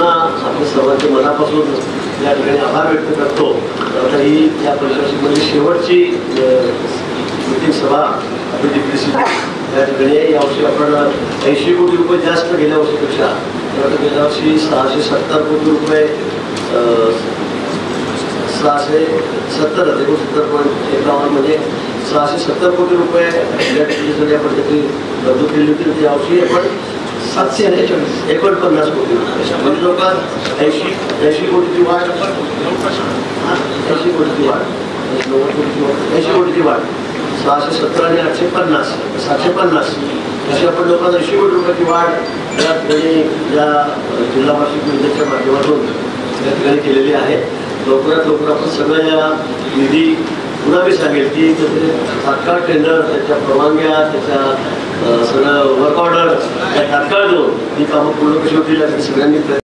पुन्हा आपल्या सर्वांचे मनापासून या ठिकाणी आभार व्यक्त करतो। आता ही या पंचवार्षिकमध्ये शेवटची मीटिंग सभा आपली डिप्रेसी या ठिकाणी यावर्षी आपण 80 कोटी रुपये जास्त गेल्या वर्षीपेक्षा, गेल्या वर्षी 670 कोटी रुपये 670.51 म्हणजे 670 कोटी रुपये या ठिकाणी आपण त्याची तरतूद केली होती। यावर्षी आपण 749 कोटी म्हणजे जवळपास 80 कोटीची वाढ, 80 कोटीची वाढ, 80 कोटीची वाढ, 670 आणि 850 750 अशी आपण लोकांना 80 कोटी रुपयाची वाढ या ठिकाणी या जिल्हा वार्षिक योजनेच्या माध्यमातून या ठिकाणी केलेली आहे। लवकरात लवकर आपण सगळ्या या निधी पुन्हा मी सांगेल की तात्काळ टेंडर, त्याच्या परवानग्या, त्याच्या सगळं वर्क ऑर्डर तात्काळ देऊन ही कामं पूर्ण कशी होतील यासाठी सगळ्यांनी